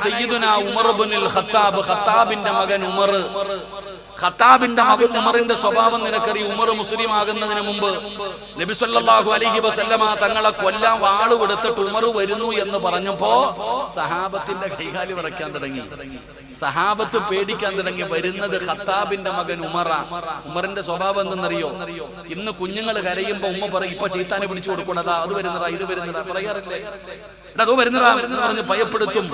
സയ്യിദുനാ ഉമർ ഇബ്നുൽ ഖത്താബ്, ഖത്താബിന്റെ മകൻ ഉമർ. ഖത്താബിന്റെ മകൻ ഉമറിന്റെ സ്വഭാവം നിനക്കറിയും. ഉമർ മുസ്ലിം ആകുന്നതിന് മുമ്പ് നബി സല്ലല്ലാഹു അലൈഹി വസല്ലമ തങ്ങളെ കൊല്ലാൻ വാള് കൊടുത്തിട്ട് ഉമർ വരുന്നു എന്ന് പറഞ്ഞപ്പോ സഹാബത്തിന്റെ കൈകാലി വിറയ്ക്കാൻ തുടങ്ങി. സഹാബത്ത് പേടിക്കാൻ തുടങ്ങി. വരുന്നത് ഖത്താബിന്റെ മകൻ ഉമറ. ഉമറിന്റെ സ്വഭാവം എന്തെന്നറിയോ? ഇന്ന് കുഞ്ഞുങ്ങൾ കരയുമ്പോ ഉമ്മ പറയും, ഇപ്പൊ ശൈത്താനെ പിടിച്ചു കൊടുക്കണതാ, അത് വരുന്നതാ, ഇത് വരുന്നതാ പറയാറില്ലേ? അതോ വരുന്നതാ പറഞ്ഞ് ഭയപ്പെടുത്തും.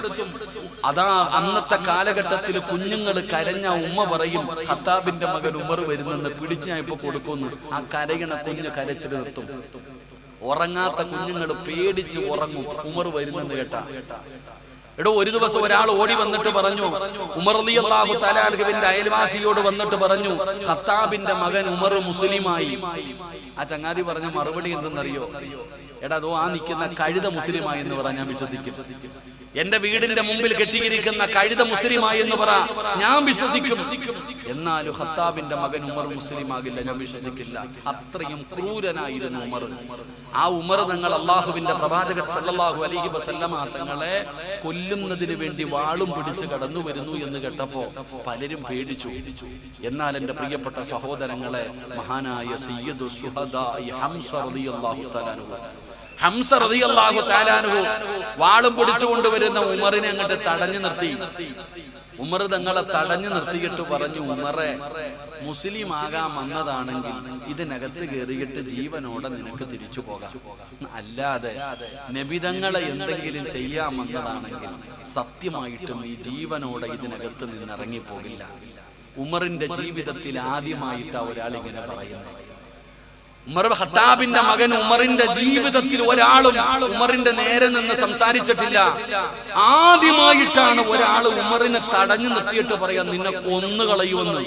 അതാ അന്നത്തെ കാലഘട്ടത്തിൽ കുഞ്ഞുങ്ങൾ കരഞ്ഞ ഉമ്മ പറയും, ഖത്താബിന്റെ മകൻ ഉമർ വരുന്നെന്ന്, പിടിച്ച് ഞാൻ ഇപ്പൊ കൊടുക്കുന്നു. ആ കരയണ കുഞ്ഞ് കരച്ചിൽ നിർത്തും. ഉറങ്ങാത്ത കുഞ്ഞുങ്ങൾ പേടിച്ച് ഉറങ്ങും ഉമർ വരുന്നെന്ന് കേട്ടാ. എടോ, ഒരു ദിവസം ഒരാൾ ഓടി വന്നിട്ട് പറഞ്ഞു, ഉമർ റളിയല്ലാഹു തആല അൻഹുവിന്റെ അയൽവാസിയോട് വന്നിട്ട് പറഞ്ഞു, ഖത്താബിന്റെ മകൻ ഉമർ മുസ്ലിമായി. ആ ചങ്ങാതി പറഞ്ഞ മറുപടി എന്തെന്നറിയോ? എടാ, അതോ ആ നിൽക്കുന്ന കഴുത മുസ്ലിമായി എന്ന് പറഞ്ഞാൽ ഞാൻ വിശ്വസിക്കും. എന്റെ വീടിന്റെ മുമ്പിൽ കെട്ടിയിരിക്കുന്ന കഴുത മുസ്ലിമായി എന്ന് പറ, ഞാൻ വിശ്വസിക്കും. എന്നാലും ഖത്താബിന്റെ മകൻ ഉമർ മുസ്ലിം ആകില്ല, ഞാൻ വിശ്വസിക്കില്ല. അത്രയും ക്രൂരനായിരുന്നു ഉമർ. ആ ഉമർ തങ്ങൾ അള്ളാഹുവിന്റെ പ്രവാചകൻ സല്ലല്ലാഹു അലൈഹി വസല്ലമ തങ്ങളെ കൊല്ലുന്നതിന് വേണ്ടി വാളും പിടിച്ച് കടന്നു വരുന്നു എന്ന് കേട്ടപ്പോ പലരും പേടിച്ചു. എന്നാൽ എന്റെ പ്രിയപ്പെട്ട സഹോദരങ്ങളെ, മഹാനായ സയ്യിദു ശുഹദാ ഹംസ റളിയല്ലാഹു തആല അൻഹു, ഹംസ റളിയല്ലാഹു തആല അൻഹു വാളും പിടിച്ചു കൊണ്ടുവരുന്ന ഉമറിനെ അങ്ങോട്ട് തടഞ്ഞു നിർത്തി. ഉമർ തങ്ങളെ തടഞ്ഞു നിർത്തിയിട്ട് പറഞ്ഞു, ഉമറെ, മുസ്ലിം ആകാൻ വന്നതാണെങ്കിൽ ഇതിനകത്ത് കയറിയിട്ട് ജീവനോടെ നിനക്ക് തിരിച്ചു പോകാം. അല്ലാതെ നബിതങ്ങളെ എന്തെങ്കിലും ചെയ്യാൻ വന്നതാണെങ്കിൽ സത്യമായിട്ടും ഈ ജീവനോടെ ഇതിനകത്ത് നിന്നിറങ്ങിപ്പോകില്ല. ഉമറിന്റെ ജീവിതത്തിൽ ആദ്യമായിട്ടാ ഒരാൾ ഇങ്ങനെ പറയുന്നത്. ഉമർ ഖത്താബിന്റെ മകൻ ഉമറിന്റെ ജീവിതത്തിൽ ഒരാളും ഉമറിന്റെ നേരെ നിന്ന് സംസാരിച്ചിട്ടില്ല. ആദ്യമായിട്ടാണ് ഒരാൾ ഉമറിനെ തടഞ്ഞു നിർത്തിയിട്ട് പറയാൻ, നിന്നെ കൊന്നുകളയുമെന്ന്.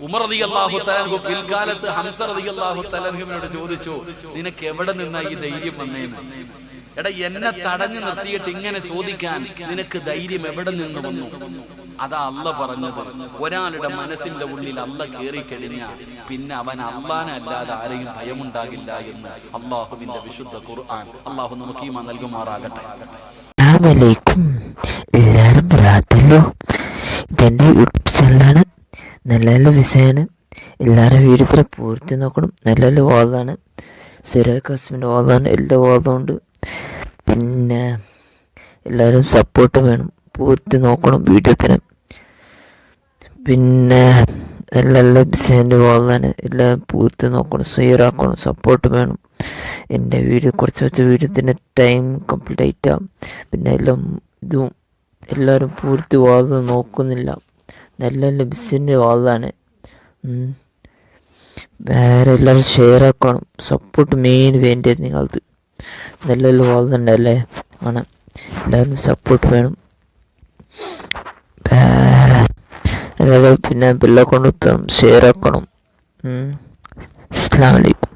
ഉമർ റളിയല്ലാഹു തആല അൻഹു പിൽക്കാലത്ത് ഹംസ റളിയല്ലാഹു തആല അൻഹുവിനോട് ചോദിച്ചു, നിനക്ക് എവിടെ നിന്നാ ഈ ധൈര്യം വന്നേന്ന്? എടാ, എന്നെ തടഞ്ഞു നിർത്തിയിട്ട് ഇങ്ങനെ ചോദിക്കാൻ നിനക്ക് ധൈര്യം എവിടെ നിന്ന് വന്നു? അതാ അല്ല പറഞ്ഞത്, ഒരാളുടെ മനസ്സിന്റെ ഉള്ളിൽ അല്ല കയറിക്കഴിഞ്ഞാൽ പിന്നെ അവൻ അള്ളാനെ അല്ലാതെ ആരെയും ഭയമുണ്ടാകില്ല എന്ന് അള്ളാഹുവിന്റെ വിശുദ്ധ ഖുർആൻ. അള്ളാഹു നമുക്ക് ഈമാൻ നൽകുമാറാകട്ടെ. എല്ലാവരും പറയാത്തല്ലോ, ഇതെൻ്റെ യൂട്യൂബ് ചാനലാണ്. നല്ല നല്ല വിഷയമാണ്. എല്ലാവരും വീഡിയോ പൂർത്തി നോക്കണം. നല്ല നല്ല വാദമാണ്. സിറാ കാസിമിൻ്റെ വാദമാണ്. എല്ലാ വാദമുണ്ട്. പിന്നെ എല്ലാവരും സപ്പോർട്ട് വേണം. പൂർത്തി നോക്കണം വീഡിയോത്തിന്. പിന്നെ നല്ല നല്ല ബിസിൻ്റെ വാദമാണ്. എല്ലാം പൂർത്തി നോക്കണം, ഷെയറാക്കണം, സപ്പോർട്ട് വേണം. എൻ്റെ വീഡിയോ കുറച്ച് വീഡിയോത്തിൻ്റെ ടൈം കംപ്ലീറ്റ് ആയിട്ടാണ്. പിന്നെ എല്ലാം ഇതും എല്ലാവരും പൂർത്തി വാദം നോക്കുന്നില്ല. നല്ല നല്ല ബിസിൻ്റെ വാദമാണ്. വേറെ എല്ലാവരും ഷെയറാക്കണം. സപ്പോർട്ട് മെയിൻ വേണ്ടത് നിങ്ങൾക്ക്. നല്ല നല്ല വാദമുണ്ടല്ലേ ആണ്. എല്ലാവരും സപ്പോർട്ട് വേണം. വേറെ പിന്നെ ബെല്ലൈക്കൺ ഷെയർ ആക്കണം. അസ്സലാമു അലൈക്കും.